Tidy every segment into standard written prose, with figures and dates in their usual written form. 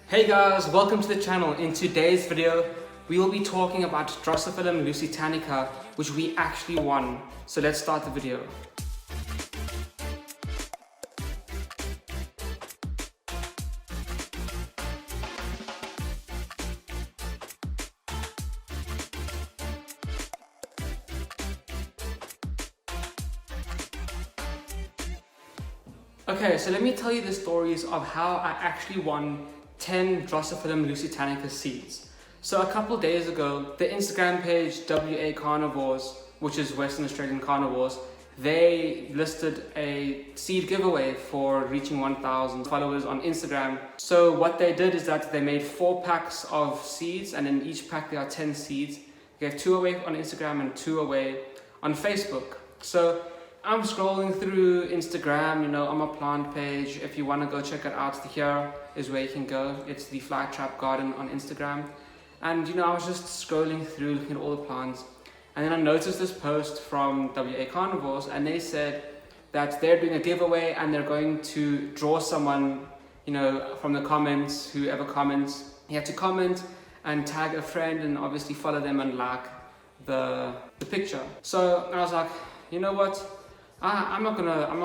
Hey guys, welcome to the channel. In today's video, we will be talking about Drosophyllum lusitanica, which we actually won. So let's start the video. Okay, so let me tell you the stories of how I actually won 10 Drosophyllum lusitanica seeds. So a couple days ago, the Instagram page WA Carnivorous, which is Western Australian Carnivores, they listed a seed giveaway for reaching 1,000 followers on Instagram. So what they did is that they made 4 packs of seeds, and in each pack there are 10 seeds. They gave 2 away on Instagram and 2 away on Facebook. So I'm scrolling through Instagram, on my plant page. If you want to go check it out, here is where you can go. It's the Flytrap garden on Instagram. And I was just scrolling through, looking at all the plants. And then I noticed this post from WA Carnivores, and they said that they're doing a giveaway and they're going to draw someone, from the comments. Whoever comments, you have to comment and tag a friend and obviously follow them and like the picture. So I was like, you know what? I'm not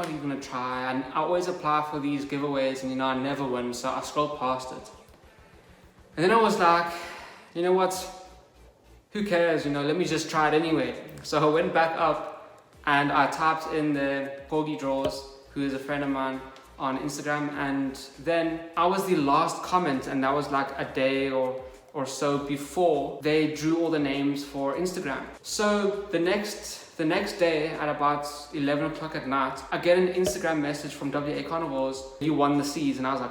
even gonna try, and I always apply for these giveaways and I never win, so I scrolled past it. And then I was like, you know what, who cares, let me just try it anyway. So I went back up and I typed in the Corgi Draws, who is a friend of mine, on Instagram, and then I was the last comment, and that was like a day or so before they drew all the names for Instagram. So the next day at about 11 o'clock at night, I get an Instagram message from WA Carnivores, you won the seeds. And I was like,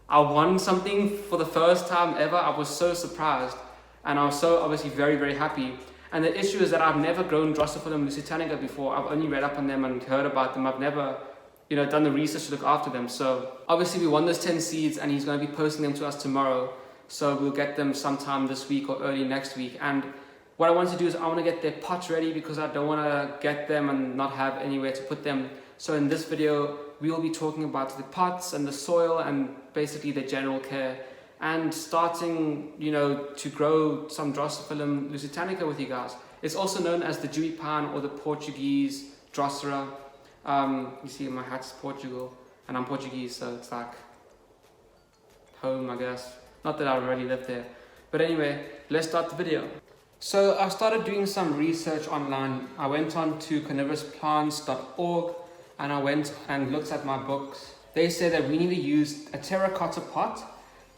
I won something for the first time ever. I was so surprised, and I was so obviously very, very happy. And the issue is that I've never grown Drosophyllum lusitanica before. I've only read up on them and heard about them. I've never done the research to look after them. So obviously we won those 10 seeds, and he's going to be posting them to us tomorrow. So we'll get them sometime this week or early next week. And what I want to do is I want to get their pots ready, because I don't want to get them and not have anywhere to put them. So in this video, we will be talking about the pots and the soil and basically the general care, and starting, to grow some Drosophyllum lusitanica with you guys. It's also known as the dewy pine or the Portuguese drosera. You see my hat's Portugal, and I'm Portuguese, so it's like home, I guess. Not that I already lived there. But anyway, let's start the video. So I started doing some research online. I went on to carnivorousplants.org and I went and looked at my books. They say that we need to use a terracotta pot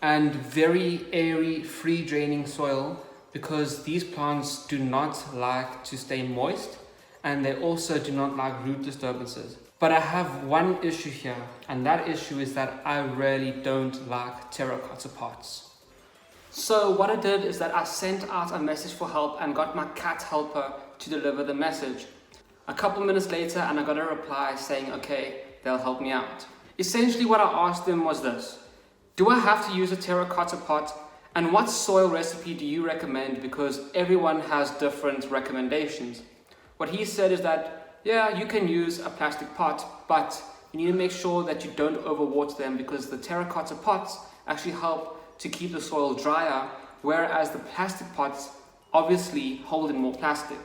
and very airy, free draining soil, because these plants do not like to stay moist, and they also do not like root disturbances. But I have one issue here, and that issue is that I really don't like terracotta pots. So what I did is that I sent out a message for help and got my cat helper to deliver the message. A couple minutes later, and I got a reply saying, okay, they'll help me out. Essentially what I asked them was this: do I have to use a terracotta pot? And what soil recipe do you recommend? Because everyone has different recommendations. What he said is that, yeah, you can use a plastic pot, but you need to make sure that you don't overwater them, because the terracotta pots actually help to keep the soil drier, whereas the plastic pots obviously hold in more plastic.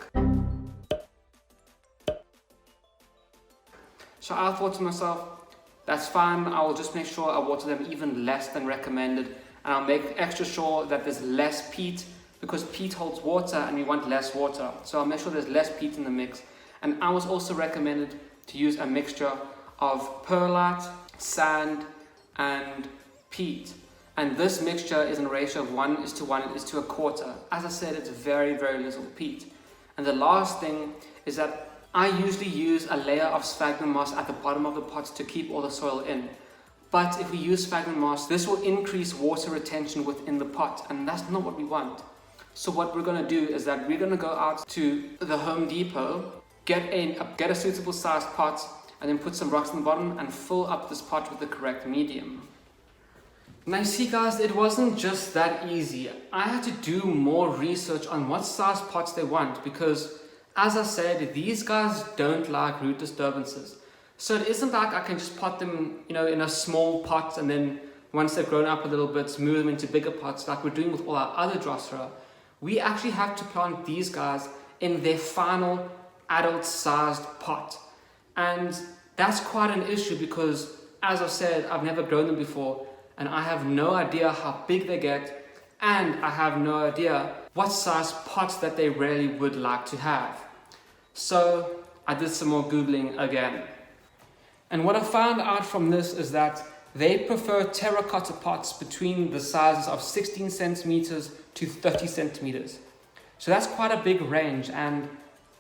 So I thought to myself, that's fine, I will just make sure I water them even less than recommended, and I'll make extra sure that there's less peat, because peat holds water and we want less water. So I'll make sure there's less peat in the mix. And I was also recommended to use a mixture of perlite, sand, and peat. And this mixture is in a ratio of 1:1:1:1. As I said, it's very, very little peat. And the last thing is that I usually use a layer of sphagnum moss at the bottom of the pot to keep all the soil in. But if we use sphagnum moss, this will increase water retention within the pot, and that's not what we want. So what we're going to do is that we're going to go out to the Home Depot, get a suitable sized pot, and then put some rocks in the bottom and fill up this pot with the correct medium. Now you see guys, it wasn't just that easy. I had to do more research on what size pots they want, because as I said, these guys don't like root disturbances. So it isn't like I can just pot them, in a small pot and then once they've grown up a little bit, move them into bigger pots like we're doing with all our other drosera. We actually have to plant these guys in their final adult-sized pot. And that's quite an issue because, as I've said, I've never grown them before and I have no idea how big they get, and I have no idea what size pots that they really would like to have. So I did some more Googling again. And what I found out from this is that they prefer terracotta pots between the sizes of 16 centimeters to 30 centimeters. So that's quite a big range, and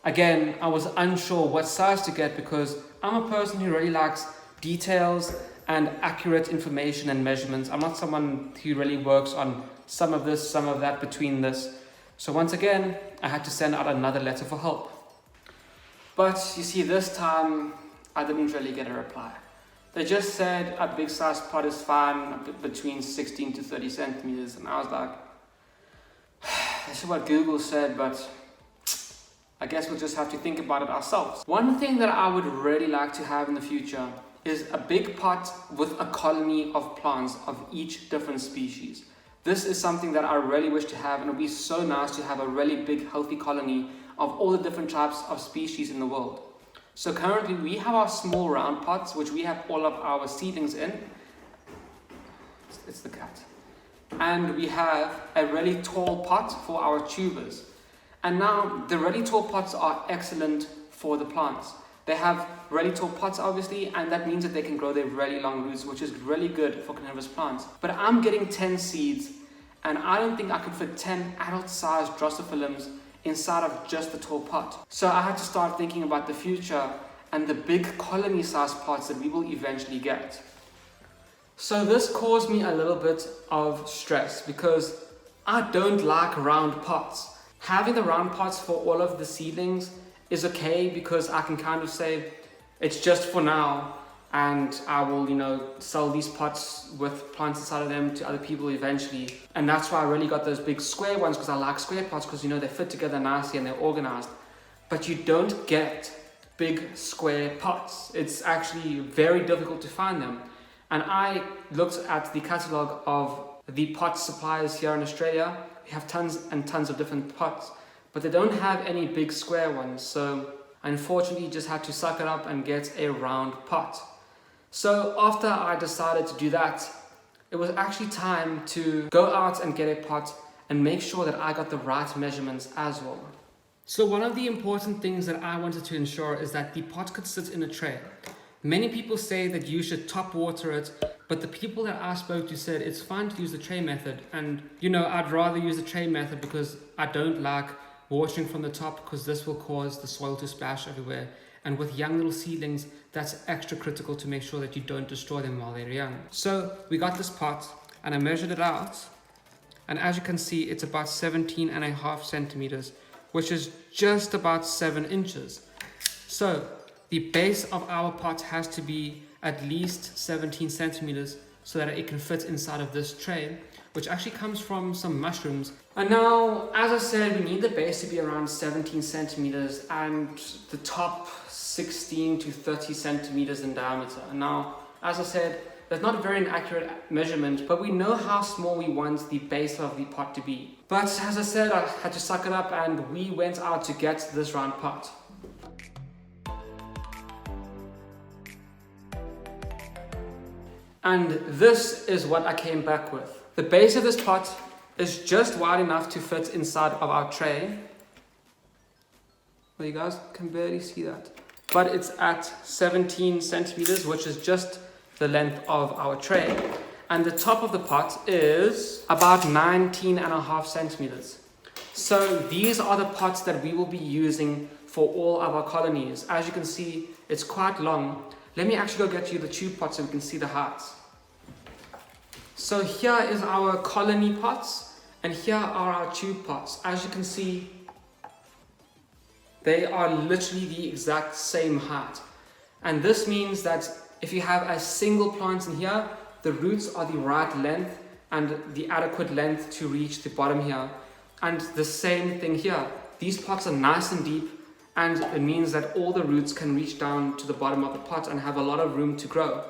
again, I was unsure what size to get because I'm a person who really likes details and accurate information and measurements. I'm not someone who really works on some of this, some of that, between this. So once again, I had to send out another letter for help. But you see, this time I didn't really get a reply. They just said a big size pot is fine between 16 to 30 centimeters. And I was like, this is what Google said, but I guess we'll just have to think about it ourselves. One thing that I would really like to have in the future is a big pot with a colony of plants of each different species. This is something that I really wish to have, and it would be so nice to have a really big healthy colony of all the different types of species in the world. So currently we have our small round pots, which we have all of our seedlings in. It's the cat. And we have a really tall pot for our tubers. And now the really tall pots are excellent for the plants. They have really tall pots obviously, and that means that they can grow their really long roots, which is really good for carnivorous plants. But I'm getting 10 seeds, and I don't think I could fit 10 adult-sized Drosophyllums inside of just the tall pot. So I had to start thinking about the future and the big colony-sized pots that we will eventually get. So this caused me a little bit of stress because I don't like round pots. Having the round pots for all of the seedlings is okay because I can kind of say it's just for now, and I will, sell these pots with plants inside of them to other people eventually. And that's why I really got those big square ones, because I like square pots because they fit together nicely and they're organized. But you don't get big square pots. It's actually very difficult to find them. And I looked at the catalogue of the pot suppliers here in Australia. We have tons and tons of different pots, but they don't have any big square ones. So unfortunately, you just had to suck it up and get a round pot. So after I decided to do that, it was actually time to go out and get a pot and make sure that I got the right measurements as well. So one of the important things that I wanted to ensure is that the pot could sit in a tray. Many people say that you should top water it, but the people that I spoke to said it's fine to use the tray method. And I'd rather use the tray method because I don't like watering from the top, because this will cause the soil to splash everywhere. And with young little seedlings, that's extra critical to make sure that you don't destroy them while they're young. So we got this pot and I measured it out. And as you can see, it's about 17.5 centimeters, which is just about 7 inches. So the base of our pot has to be at least 17 centimeters so that it can fit inside of this tray, which actually comes from some mushrooms. And now, as I said, we need the base to be around 17 centimeters and the top 16 to 30 centimeters in diameter. And now, as I said, that's not a very accurate measurement, but we know how small we want the base of the pot to be. But as I said, I had to suck it up and we went out to get this round pot. And this is what I came back with. The base of this pot is just wide enough to fit inside of our tray. Well, you guys can barely see that. But it's at 17 centimeters, which is just the length of our tray. And the top of the pot is about 19.5 centimeters. So these are the pots that we will be using for all of our colonies. As you can see, it's quite long. Let me actually go get you the tube pot so we can see the heights. So here is our colony pots, and here are our tube pots. As you can see, they are literally the exact same height. And this means that if you have a single plant in here, the roots are the right length and the adequate length to reach the bottom here. And the same thing here. These pots are nice and deep, and it means that all the roots can reach down to the bottom of the pot and have a lot of room to grow.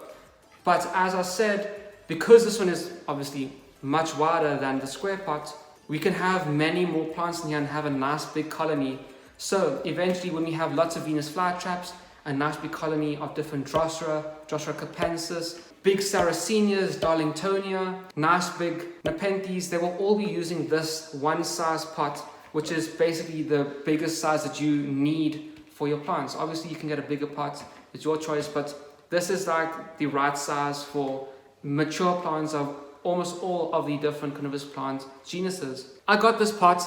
But as I said, because this one is obviously much wider than the square pot, we can have many more plants in here and have a nice big colony. So eventually when we have lots of Venus flytraps, a nice big colony of different drosera, Drosera capensis, big sarracenias, darlingtonia, nice big nepenthes, they will all be using this one size pot, which is basically the biggest size that you need for your plants. Obviously you can get a bigger pot, it's your choice, but this is like the right size for mature plants of almost all of the different carnivorous plant genuses. I got this pot,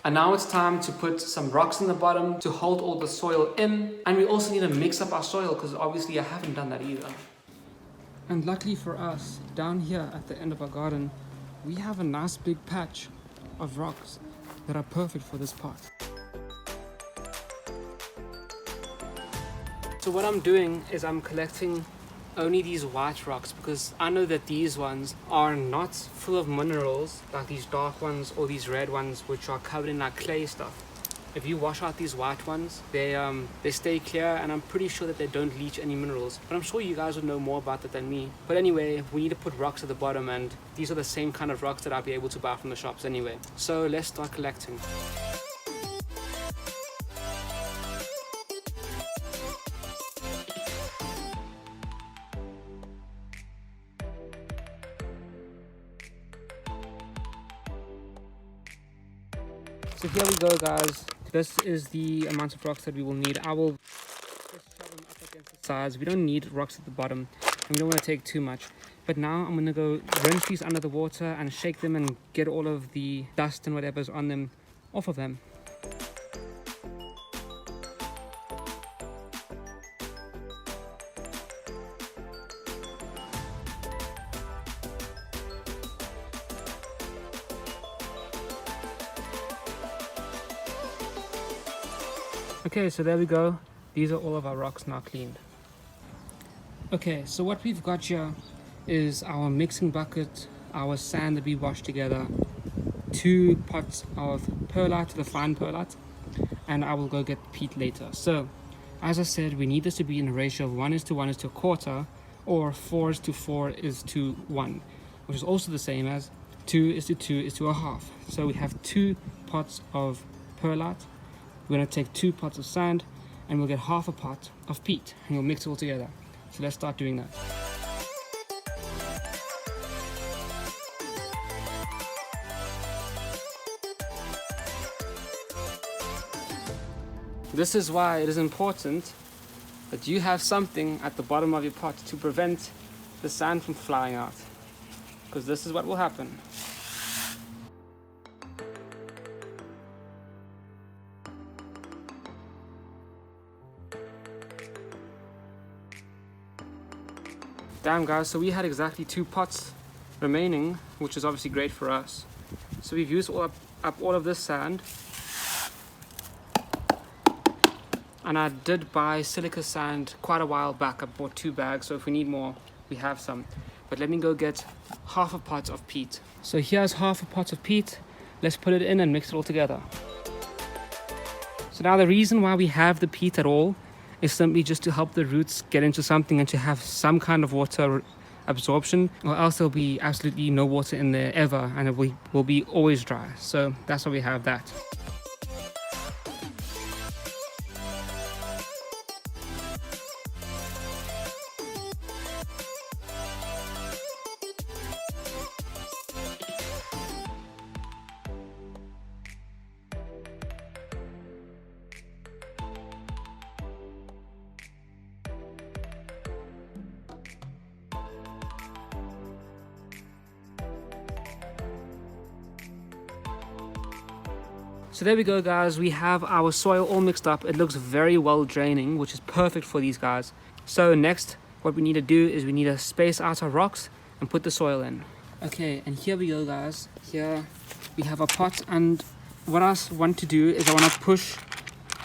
and now it's time to put some rocks in the bottom to hold all the soil in, and we also need to mix up our soil because obviously I haven't done that either. And luckily for us, down here at the end of our garden, we have a nice big patch of rocks that are perfect for this pot. So what I'm doing is I'm collecting only these white rocks because I know that these ones are not full of minerals like these dark ones or these red ones which are covered in like clay stuff. If you wash out these white ones, they stay clear, and I'm pretty sure that they don't leach any minerals. But I'm sure you guys would know more about that than me. But anyway, we need to put rocks at the bottom, and these are the same kind of rocks that I'll be able to buy from the shops anyway. So let's start collecting. So here we go, guys. This is the amount of rocks that we will need. I will just shove them up against the sides. We don't need rocks at the bottom, and we don't want to take too much. But now I'm going to go rinse these under the water and shake them and get all of the dust and whatever's on them off of them. Okay, so there we go. These are all of our rocks now cleaned. Okay, so what we've got here is our mixing bucket, our sand that we washed together, 2 pots of perlite, the fine perlite, and I will go get peat later. So, as I said, we need this to be in a ratio of 1:1:1, or 4:4:1, which is also the same as 2:2:1/2. So we have 2 pots of perlite. We're going to take 2 pots of sand, and we'll get half a pot of peat, and we'll mix it all together. So let's start doing that. This is why it is important that you have something at the bottom of your pot to prevent the sand from flying out, because this is what will happen. Damn, guys, so we had exactly 2 pots remaining, which is obviously great for us. So we've used up all of this sand, and I did buy silica sand quite a while back. I bought 2 bags, so if we need more, we have some. But let me go get half a pot of peat. So here's half a pot of peat. Let's put it in and mix it all together. So now the reason why we have the peat at all is simply just to help the roots get into something and to have some kind of water absorption, or else there'll be absolutely no water in there ever, and it will be always dry. So that's why we have that. So there we go, guys. We have our soil all mixed up. It looks very well draining, which is perfect for these guys. So next, what we need to do is we need to space out our rocks and put the soil in. Okay, and here we go, guys. Here we have a pot, and what I want to do is I want to push,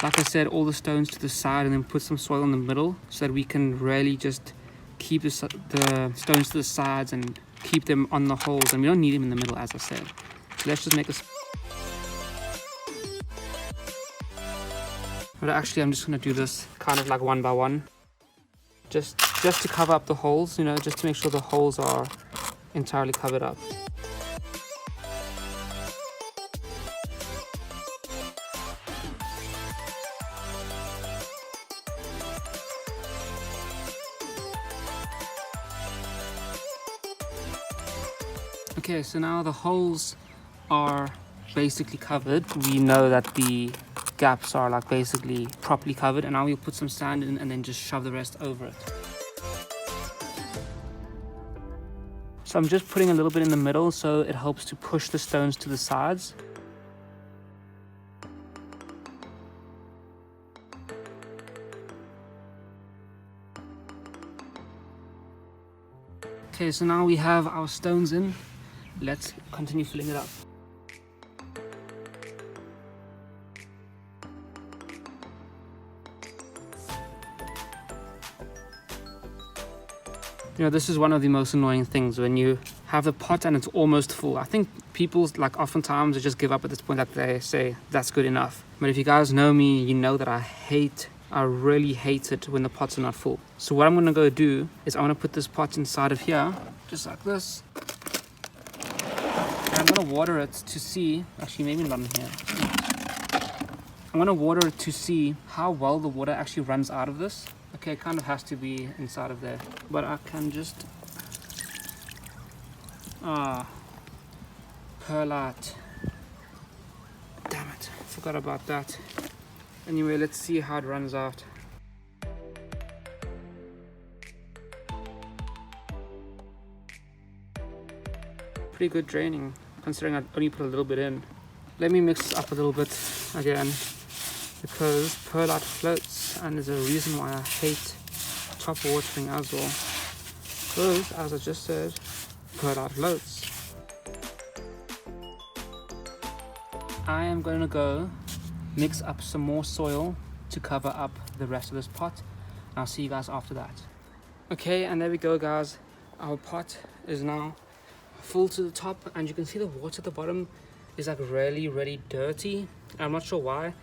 like I said, all the stones to the side and then put some soil in the middle so that we can really just keep the stones to the sides and keep them on the holes, and we don't need them in the middle, as I said. So let's just make a... But actually, I'm just going to do this kind of like one by one. Just to cover up the holes, you know, just to make sure the holes are entirely covered up. Okay, so now the holes are basically covered. We know that the gaps are like basically properly covered, and now we'll put some sand in and then just shove the rest over it. So I'm just putting a little bit in the middle so it helps to push the stones to the sides. Okay, so now we have our stones in. Let's continue filling it up. You know, this is one of the most annoying things when you have the pot and it's almost full. I think people like oftentimes just give up at this point, that they say that's good enough. But if you guys know me, you know that I really hate it when the pots are not full. So what I'm gonna go do is I'm gonna put this pot inside of here, just like this. And I'm gonna water it to see, actually maybe not in here. I'm gonna water it to see how well the water actually runs out of this. Okay, it kind of has to be inside of there, but I can just, perlite. Damn it, forgot about that. Anyway, let's see how it runs out. Pretty good draining, considering I only put a little bit in. Let me mix this up a little bit again, because perlite floats, and there's a reason why I hate top watering as well. Because, as I just said, perlite floats. I am going to go mix up some more soil to cover up the rest of this pot. And I'll see you guys after that. Okay, and there we go, guys. Our pot is now full to the top, and you can see the water at the bottom is like really dirty. I'm not sure why.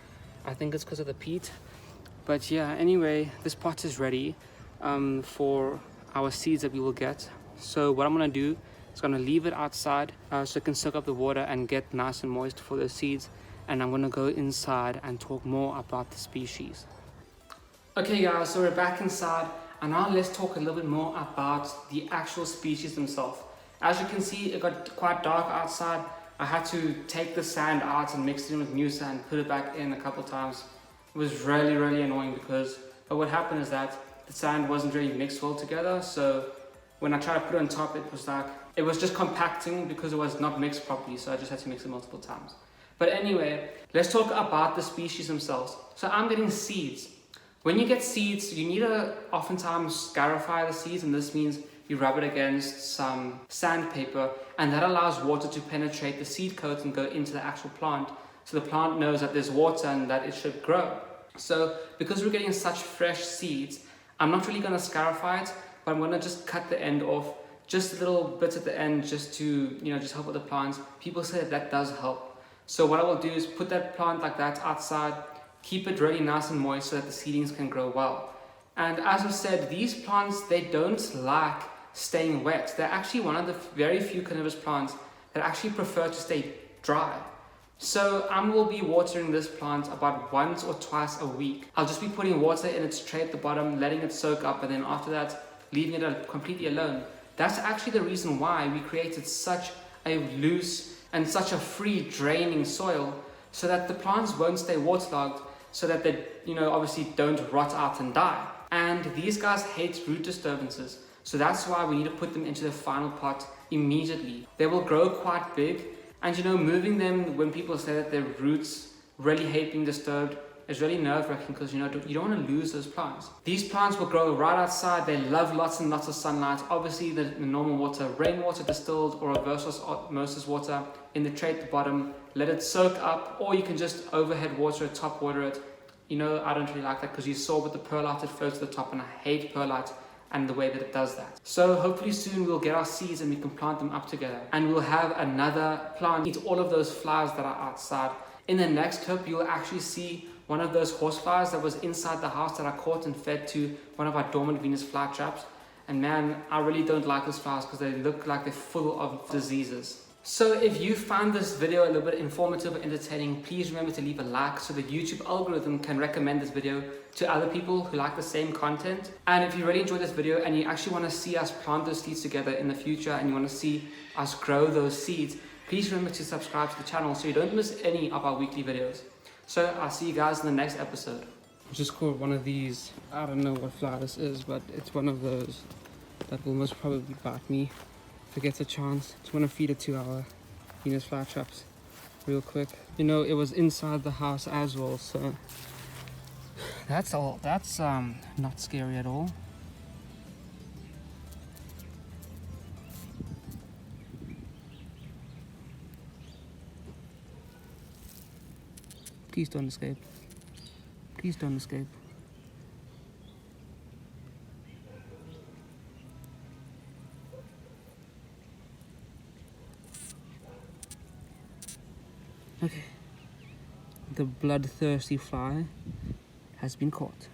I think it's because of the peat. But yeah, anyway, this pot is ready for our seeds that we will get. So what I'm going to do is I'm going to leave it outside so it can soak up the water and get nice and moist for the seeds. And I'm going to go inside and talk more about the species. Okay guys, so we're back inside, and now let's talk a little bit more about the actual species themselves. As you can see, it got quite dark outside. I had to take the sand out and mix it in with new sand, put it back in a couple times. It was really annoying but what happened is that the sand wasn't really mixed well together, so when I tried to put it on top, it was just compacting because it was not mixed properly, so I just had to mix it multiple times. But anyway, let's talk about the species themselves. So I'm getting seeds. When you get seeds, you need to oftentimes scarify the seeds, and this means you rub it against some sandpaper, and that allows water to penetrate the seed coat and go into the actual plant, so the plant knows that there's water and that it should grow. So because we're getting such fresh seeds, I'm not really going to scarify it, but I'm going to just cut the end off, just a little bit at the end, just to just help with the plants. People say that does help. So what I will do is put that plant like that outside, keep it really nice and moist so that the seedlings can grow well. And as I said, these plants, they don't like staying wet. They're actually one of the very few carnivorous plants that actually prefer to stay dry. So I will be watering this plant about once or twice a week. I'll just be putting water in its tray at the bottom, letting it soak up, and then after that, leaving it completely alone. That's actually the reason why we created such a loose and such a free draining soil, so that the plants won't stay waterlogged, so that they obviously don't rot out and die. And these guys hate root disturbances, so that's why we need to put them into the final pot immediately. They will grow quite big, and moving them when people say that their roots really hate being disturbed is really nerve-wracking, because you don't want to lose those plants. These plants will grow right outside. They love lots and lots of sunlight. Obviously the normal water, rainwater distilled or reverse osmosis water in the tray at the bottom. Let it soak up, or you can just overhead water it, top water it. I don't really like that, because you saw with the perlite it floats to the top, and I hate perlite and the way that it does that. So hopefully soon we'll get our seeds and we can plant them up together, and we'll have another plant eat all of those flowers that are outside. In the next clip, you'll actually see one of those horseflies that was inside the house that I caught and fed to one of our dormant Venus flytraps. And man, I really don't like those flowers because they look like they're full of diseases. So if you found this video a little bit informative or entertaining, please remember to leave a like so the YouTube algorithm can recommend this video to other people who like the same content. And if you really enjoyed this video and you actually want to see us plant those seeds together in the future and you want to see us grow those seeds, please remember to subscribe to the channel so you don't miss any of our weekly videos. So I'll see you guys in the next episode. I just caught one of these, I don't know what flower this is, but it's one of those that will most probably bite me if it gets a chance. Just want to feed it to our Venus flytraps real quick. You know, it was inside the house as well, so that's not scary at all. Please don't escape. Please don't escape. Okay. The bloodthirsty fly has been caught.